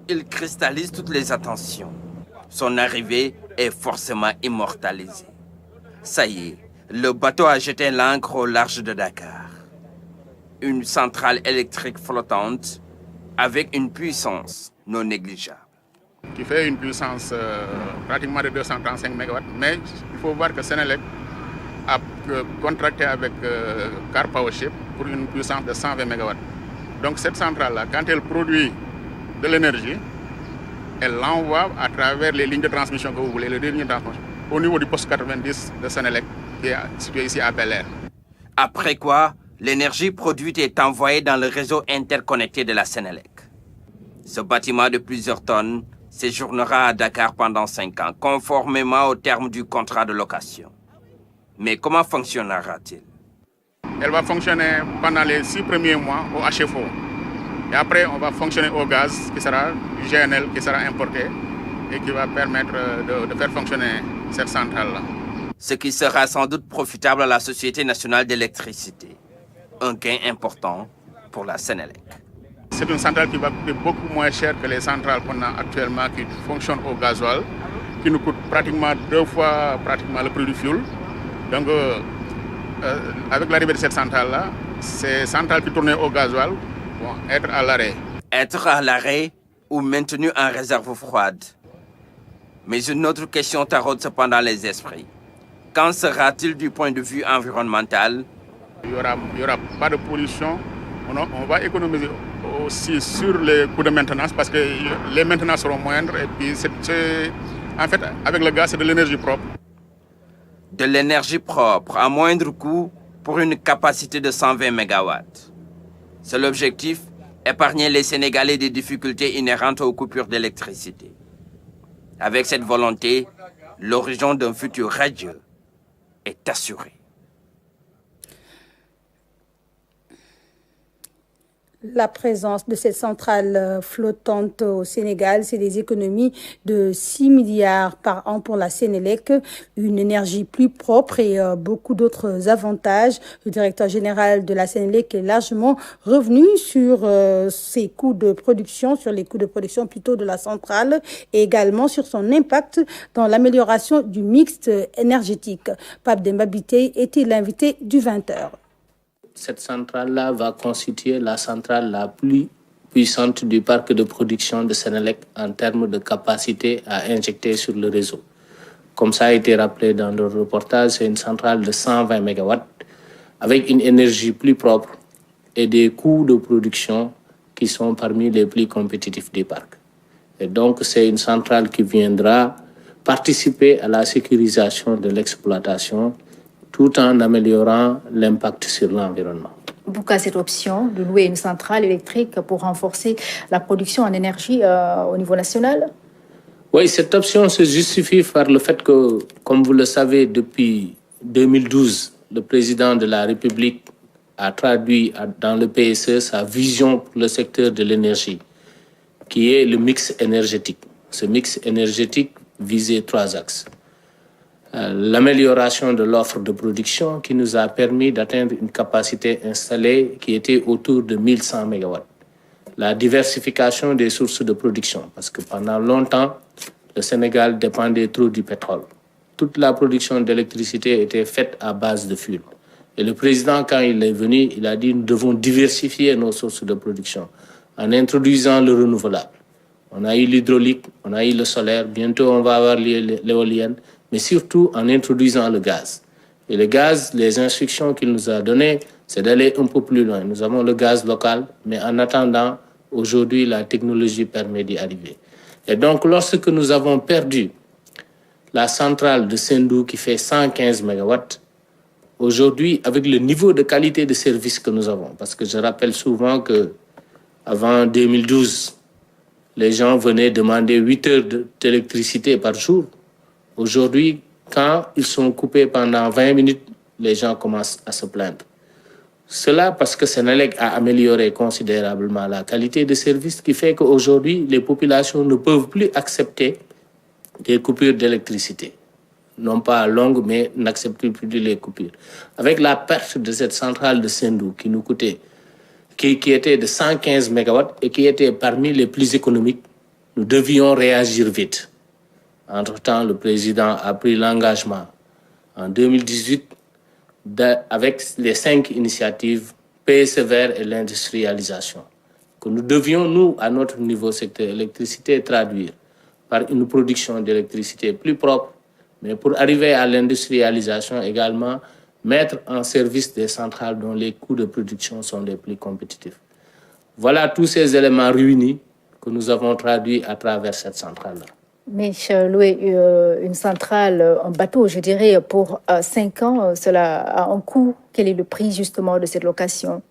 Il cristallise toutes les attentions. Son arrivée est forcément immortalisée. Ça y est, le bateau a jeté l'ancre au large de Dakar. Une centrale électrique flottante avec une puissance non négligeable. Qui fait une puissance pratiquement de 235 MW. Mais il faut voir que Senelec a contracté avec Car Powership pour une puissance de 120 MW. Donc cette centrale-là, quand elle produit de l'énergie, elle l'envoie à travers les lignes de transmission que vous voulez, les deux lignes de transmission, au niveau du poste 90 de Senelec, qui est situé ici à Bel-Air. Après quoi, l'énergie produite est envoyée dans le réseau interconnecté de la Senelec. Ce bâtiment de plusieurs tonnes séjournera à Dakar pendant 5 ans, conformément aux termes du contrat de location. Mais comment fonctionnera-t-il? Elle va fonctionner pendant les 6 premiers mois au HFO. Et après, on va fonctionner au gaz, qui sera du GNL, qui sera importé et qui va permettre de faire fonctionner cette centrale-là. Ce qui sera sans doute profitable à la Société nationale d'électricité. Un gain important pour la Senelec. C'est une centrale qui va coûter beaucoup moins cher que les centrales qu'on a actuellement qui fonctionnent au gasoil, qui nous coûte pratiquement 2 fois le prix du fuel. Donc, avec l'arrivée de cette centrale-là, ces centrales qui tournaient au gasoil vont être à l'arrêt. Être à l'arrêt ou maintenu en réserve froide. Mais une autre question taraude cependant les esprits. Qu'en sera-t-il du point de vue environnemental? Il n'y aura pas de pollution. On va économiser aussi sur les coûts de maintenance parce que les maintenances seront moindres. Et puis, en fait, avec le gaz, c'est de l'énergie propre. De l'énergie propre à moindre coût pour une capacité de 120 MW. C'est l'objectif, épargner les Sénégalais des difficultés inhérentes aux coupures d'électricité. Avec cette volonté, l'horizon d'un futur radieux est assuré. La présence de cette centrale flottante au Sénégal, c'est des économies de 6 milliards par an pour la Senelec, une énergie plus propre et beaucoup d'autres avantages. Le directeur général de la Senelec est largement revenu sur ses coûts de production, sur les coûts de production plutôt de la centrale et également sur son impact dans l'amélioration du mix énergétique. Pape Demba Bitèye était l'invité du 20h. Cette centrale-là va constituer la centrale la plus puissante du parc de production de Senelec en termes de capacité à injecter sur le réseau. Comme ça a été rappelé dans le reportage, c'est une centrale de 120 MW avec une énergie plus propre et des coûts de production qui sont parmi les plus compétitifs du parc. Et donc, c'est une centrale qui viendra participer à la sécurisation de l'exploitation tout en améliorant l'impact sur l'environnement. Pourquoi cette option de louer une centrale électrique pour renforcer la production en énergie au niveau national? Oui, cette option se justifie par le fait que, comme vous le savez, depuis 2012, le président de la République a traduit dans le PSE sa vision pour le secteur de l'énergie, qui est le mix énergétique. Ce mix énergétique visait 3 axes. L'amélioration de l'offre de production qui nous a permis d'atteindre une capacité installée qui était autour de 1100 MW. La diversification des sources de production, parce que pendant longtemps, le Sénégal dépendait trop du pétrole. Toute la production d'électricité était faite à base de fuel. Et le président, quand il est venu, il a dit nous devons diversifier nos sources de production en introduisant le renouvelable. On a eu l'hydraulique, on a eu le solaire, bientôt on va avoir l'éolienne, mais surtout en introduisant le gaz. Et le gaz, les instructions qu'il nous a données, c'est d'aller un peu plus loin. Nous avons le gaz local, mais en attendant, aujourd'hui, la technologie permet d'y arriver. Et donc, lorsque nous avons perdu la centrale de Sendou qui fait 115 MW, aujourd'hui, avec le niveau de qualité de service que nous avons, parce que je rappelle souvent qu'avant 2012, les gens venaient demander 8 heures d'électricité par jour. Aujourd'hui, quand ils sont coupés pendant 20 minutes, les gens commencent à se plaindre. Cela parce que Senelec a amélioré considérablement la qualité de service, qui fait qu'aujourd'hui, les populations ne peuvent plus accepter des coupures d'électricité. Non pas longues, mais n'acceptent plus les coupures. Avec la perte de cette centrale de Sendou qui nous coûtait, qui était de 115 MW et qui était parmi les plus économiques, nous devions réagir vite. Entre-temps, le président a pris l'engagement en 2018 avec les 5 initiatives PSE vert et l'industrialisation, que nous devions, nous, à notre niveau secteur électricité, traduire par une production d'électricité plus propre, mais pour arriver à l'industrialisation également, mettre en service des centrales dont les coûts de production sont les plus compétitifs. Voilà tous ces éléments réunis que nous avons traduits à travers cette centrale-là. Mais louer une centrale, un bateau, je dirais, pour 5 ans, cela a un coût. Quel est le prix justement de cette location?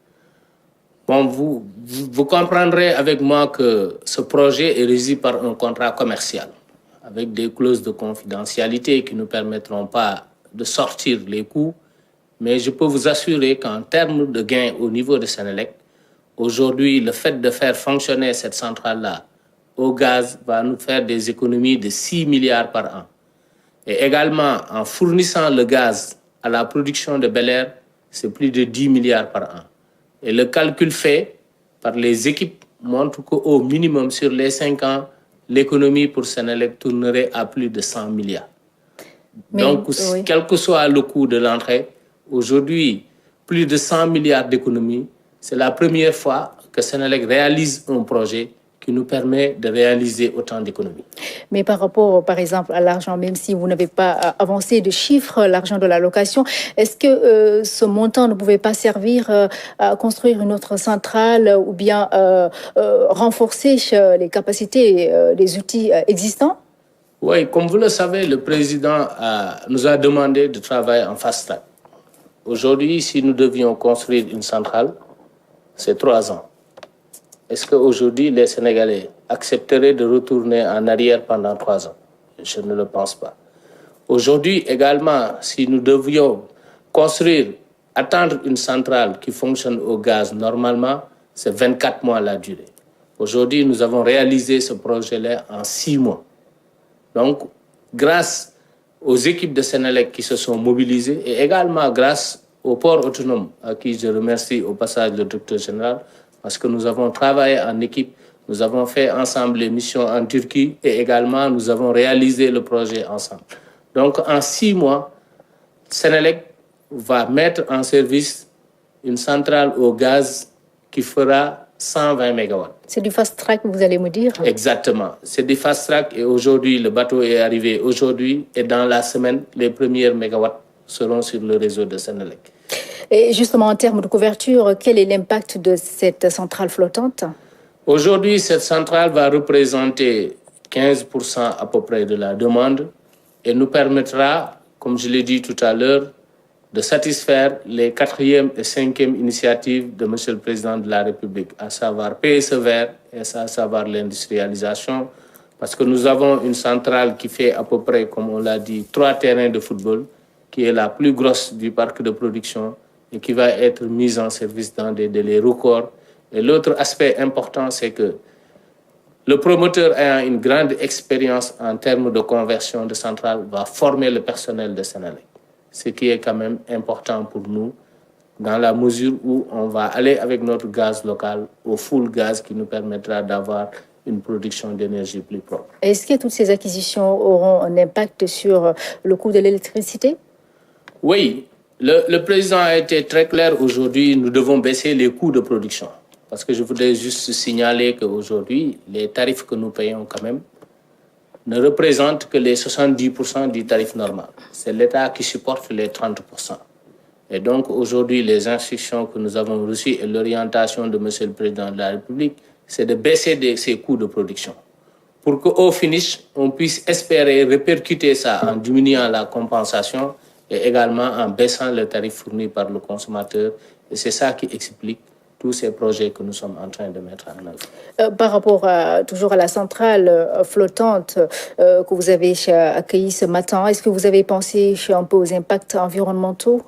Bon, vous comprendrez avec moi que ce projet est régi par un contrat commercial avec des clauses de confidentialité qui ne permettront pas de sortir les coûts. Mais je peux vous assurer qu'en termes de gains au niveau de Senelec, aujourd'hui, le fait de faire fonctionner cette centrale-là au gaz va nous faire des économies de 6 milliards par an. Et également, en fournissant le gaz à la production de Bel Air, c'est plus de 10 milliards par an. Et le calcul fait par les équipes montre qu'au minimum, sur les 5 ans, l'économie pour Senelec tournerait à plus de 100 milliards. Mais, donc, oui, quel que soit le coût de l'entrée, aujourd'hui, plus de 100 milliards d'économies, c'est la première fois que Senelec réalise un projet qui nous permet de réaliser autant d'économies. Mais par rapport, par exemple, à l'argent, même si vous n'avez pas avancé de chiffres, l'argent de la location, est-ce que ce montant ne pouvait pas servir à construire une autre centrale ou bien renforcer les capacités des outils existants? Oui, comme vous le savez, le président nous a demandé de travailler en fast track. Aujourd'hui, si nous devions construire une centrale, c'est 3 ans. Est-ce qu'aujourd'hui, les Sénégalais accepteraient de retourner en arrière pendant 3 ans? Je ne le pense pas. Aujourd'hui également, si nous devions attendre une centrale qui fonctionne au gaz normalement, c'est 24 mois la durée. Aujourd'hui, nous avons réalisé ce projet-là en 6 mois. Donc, grâce aux équipes de Senelec qui se sont mobilisées et également grâce au port autonome, à qui je remercie au passage le directeur général, parce que nous avons travaillé en équipe, nous avons fait ensemble les missions en Turquie et également nous avons réalisé le projet ensemble. Donc en 6 mois, Senelec va mettre en service une centrale au gaz qui fera 120 MW. C'est du fast track, vous allez me dire? Exactement, c'est du fast track et aujourd'hui, le bateau est arrivé aujourd'hui et dans la semaine, les premières mégawatts seront sur le réseau de Senelec. Et justement, en termes de couverture, quel est l'impact de cette centrale flottante? Aujourd'hui, cette centrale va représenter 15% à peu près de la demande et nous permettra, comme je l'ai dit tout à l'heure, de satisfaire les 4e et 5e initiatives de M. le Président de la République, à savoir PSE vert et à savoir l'industrialisation, parce que nous avons une centrale qui fait à peu près, comme on l'a dit, 3 terrains de football, qui est la plus grosse du parc de production et qui va être mise en service dans des délais records. Et l'autre aspect important, c'est que le promoteur ayant une grande expérience en termes de conversion de centrales va former le personnel de Senelec, ce qui est quand même important pour nous dans la mesure où on va aller avec notre gaz local au full gaz qui nous permettra d'avoir une production d'énergie plus propre. Est-ce que toutes ces acquisitions auront un impact sur le coût de l'électricité? Oui, le président a été très clair aujourd'hui, nous devons baisser les coûts de production. Parce que je voudrais juste signaler qu'aujourd'hui, les tarifs que nous payons quand même ne représentent que les 70% du tarif normal. C'est l'État qui supporte les 30%. Et donc aujourd'hui, les instructions que nous avons reçues et l'orientation de M. le Président de la République, c'est de baisser ces coûts de production. Pour qu'au finish, on puisse espérer répercuter ça en diminuant la compensation et également en baissant le tarif fourni par le consommateur. Et c'est ça qui explique tous ces projets que nous sommes en train de mettre en œuvre. Par rapport toujours à la centrale flottante que vous avez accueillie ce matin, est-ce que vous avez pensé un peu aux impacts environnementaux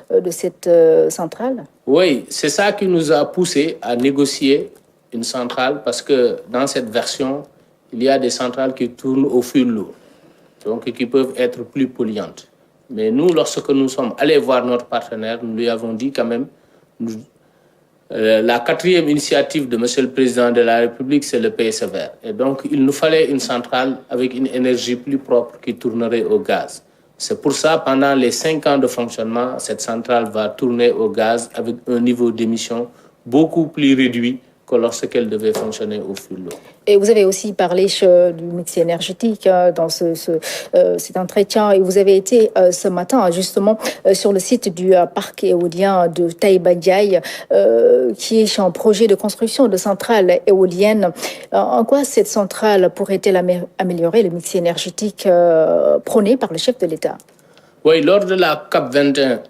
de cette centrale? Oui, c'est ça qui nous a poussé à négocier une centrale parce que dans cette version, il y a des centrales qui tournent au fil lourd, donc qui peuvent être plus polluantes. Mais nous, lorsque nous sommes allés voir notre partenaire, nous lui avons dit quand même, La quatrième initiative de M. le Président de la République, c'est le PSE vert. Et donc, il nous fallait une centrale avec une énergie plus propre qui tournerait au gaz. C'est pour ça, pendant les 5 ans de fonctionnement, cette centrale va tourner au gaz avec un niveau d'émission beaucoup plus réduit que lorsqu'elle devait fonctionner au fioul lourd. Et vous avez aussi parlé du mix énergétique dans cet entretien. Et vous avez été ce matin justement sur le site du parc éolien de Taïba Ndiaye, qui est en projet de construction de centrales éoliennes. En quoi cette centrale pourrait-elle améliorer le mix énergétique prôné par le chef de l'État? Oui, lors de la COP 21,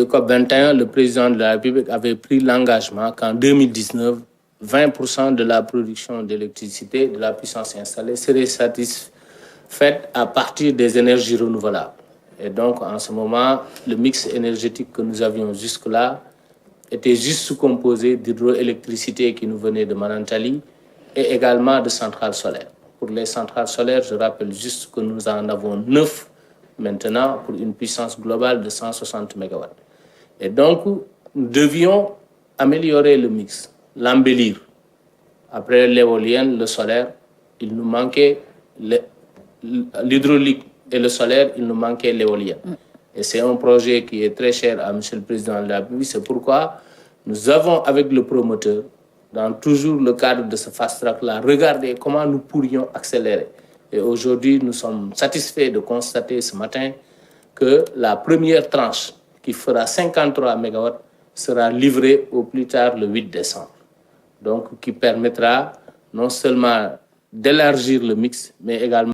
COP 21, le président de la République avait pris l'engagement qu'en 2019, 20% de la production d'électricité, de la puissance installée, serait satisfaite à partir des énergies renouvelables. Et donc, en ce moment, le mix énergétique que nous avions jusque-là était juste composé d'hydroélectricité qui nous venait de Manantali et également de centrales solaires. Pour les centrales solaires, je rappelle juste que nous en avons 9 maintenant pour une puissance globale de 160 MW. Et donc, nous devions améliorer le mix, l'embellir. Après l'éolienne, le solaire, il nous manquait l'hydraulique et le solaire, il nous manquait l'éolienne. Et c'est un projet qui est très cher à M. le Président de la République. C'est pourquoi nous avons, avec le promoteur, dans toujours le cadre de ce fast-track-là, regardé comment nous pourrions accélérer. Et aujourd'hui, nous sommes satisfaits de constater ce matin que la première tranche, qui fera 53 MW, sera livrée au plus tard le 8 décembre. Donc, qui permettra non seulement d'élargir le mix, mais également